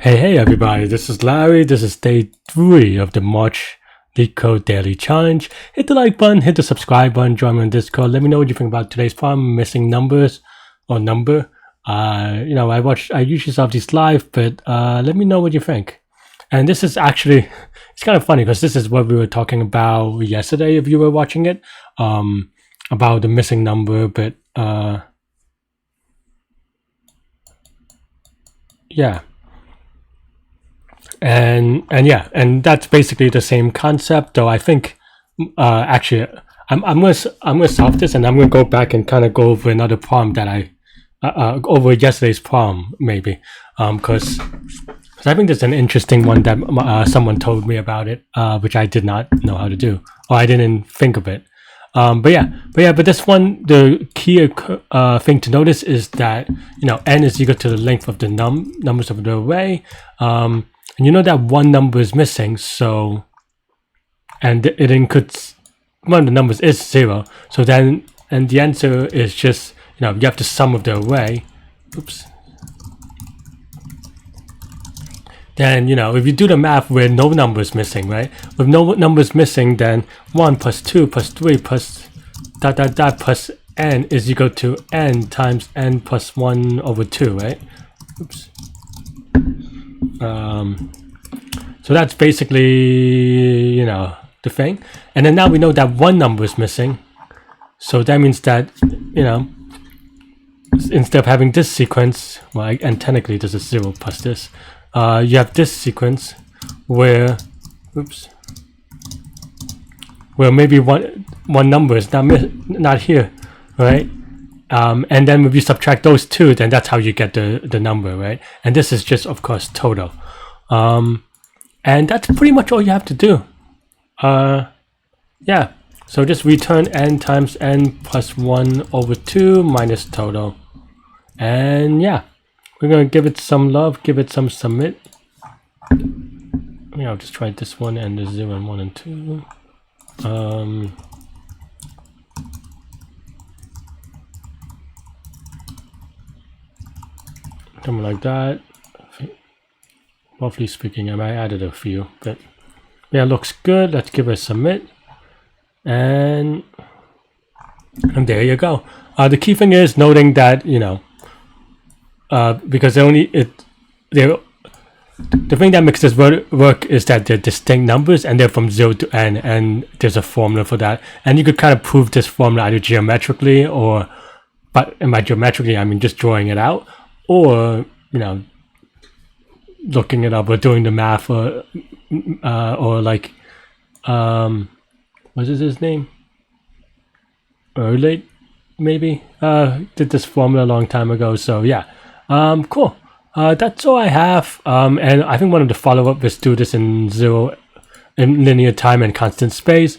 Hey everybody, this is Larry. This is day 3 of the March Leetcode Daily Challenge. Hit the like button, hit the subscribe button, join me on Discord. Let me know what you think about today's problem, missing numbers or number. I usually solve these live, but let me know what you think. And this is actually, it's kind of funny because this is what we were talking about yesterday if you were watching it, about the missing number, but yeah. And that's basically the same concept, though I think actually I'm gonna solve this, and I'm gonna go back and kind of go over another problem that I over yesterday's problem maybe, because I think there's an interesting one that someone told me about it, which I did not know how to do, or I didn't think of it. But this one, the key thing to notice is that n is equal to the length of the numbers of the array. And you know that one number is missing, so, and it includes, one of the numbers is 0, so then, and the answer is just, you have the sum of the array. Oops. Then, if you do the math where no number is missing, right? With no numbers missing, then 1 plus 2 plus 3 plus ... plus n is equal to n times n plus 1 over 2, right? Oops. So that's basically, the thing. And then now we know that one number is missing. So that means that, instead of having this sequence, well, and technically this is 0 plus this, you have this sequence where, where maybe one number is not here, right? And then if you subtract those two, then that's how you get the number, right? And this is just, of course, total. And that's pretty much all you have to do. Yeah, so just return n times n plus 1 over 2 minus total. And yeah, we're going to give it some love, give it some submit. Yeah, I'll just try this one and the 0 and 1 and 2. Something like that. Roughly speaking, I might added a few, but yeah, looks good. Let's give it a submit, and there you go. The key thing is noting that because the thing that makes this work is that they're distinct numbers and they're from 0 to n, and there's a formula for that. And you could kind of prove this formula either geometrically and by geometrically I mean just drawing it out, or looking it up or doing the math, or like what is his name? Early, maybe. Did this formula a long time ago. So yeah, cool. That's all I have. And I think one of the follow-up is do this in linear time and constant space.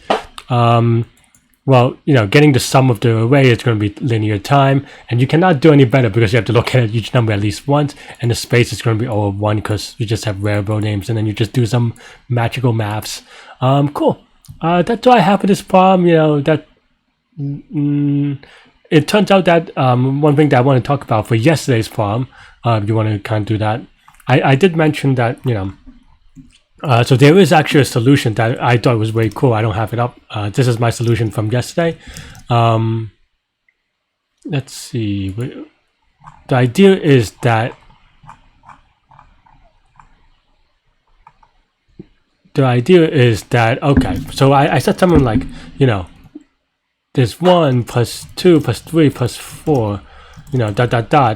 Well, getting the sum of the array is going to be linear time, and you cannot do any better because you have to look at each number at least once, and the space is going to be over 1 because you just have variable names, and then you just do some magical maths. Cool. That's all I have for this problem. It turns out that one thing that I want to talk about for yesterday's problem, if you want to kind of do that, I did mention that, so there is actually a solution that I thought was very cool. I don't have it up. This is my solution from yesterday. Let's see. The idea is that okay, so I said something like, there's 1 plus 2 plus 3 plus 4,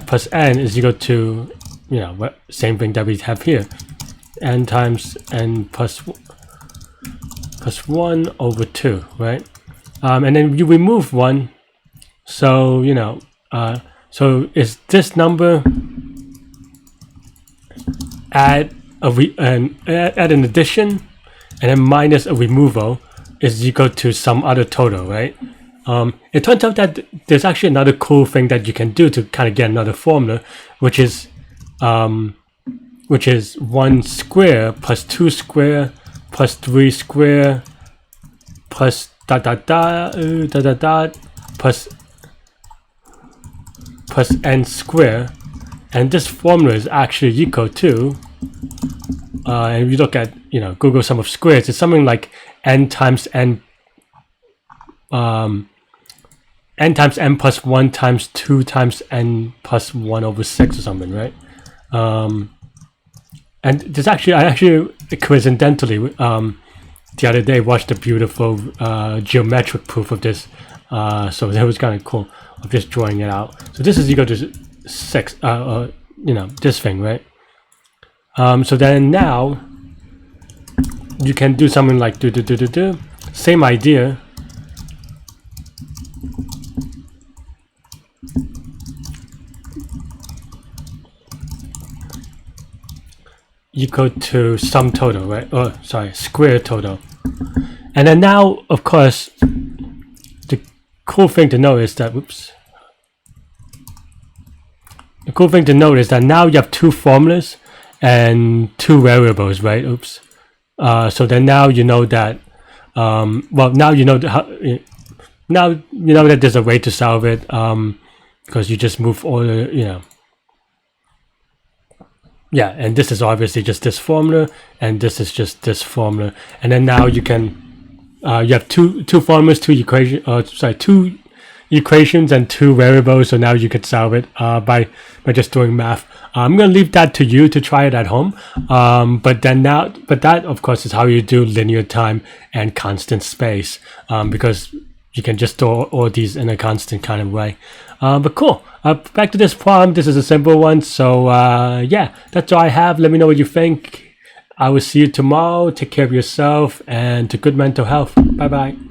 plus n is equal to, same thing that we have here. N times n plus 1 over 2, right? And then you remove 1, so so is this number add an addition and then minus a removal is equal to some other total, right? It turns out that there's actually another cool thing that you can do to kind of get another formula, which is 1 square plus 2 square plus 3 square plus plus n square, and this formula is actually equal to and if you look at Google sum of squares, it's something like n times n times n plus 1 times 2 times n plus 1 over 6 or something, right? And there's I actually coincidentally the other day watched a beautiful geometric proof of this, so that was kind of cool of just drawing it out. So this is equal to 6, this thing, right? So then now you can do something like same idea. Equal to sum total, right? Oh, sorry, square total. And then now, of course, the cool thing to know is that, the cool thing to note is that now you have 2 formulas and 2 variables, right? So then now you know that, well, now you know now you know that there's a way to solve it, because you just move all the, yeah, and this is obviously just this formula, and this is just this formula, and then now you can you have two formulas, 2 equations and 2 variables. So now you could solve it by just doing math. I'm gonna leave that to you to try it at home. But that of course is how you do linear time and constant space, because you can just store all these in a constant kind of way. But cool. Back to this problem. This is a simple one. So yeah, that's all I have. Let me know what you think. I will see you tomorrow. Take care of yourself and to good mental health. Bye bye.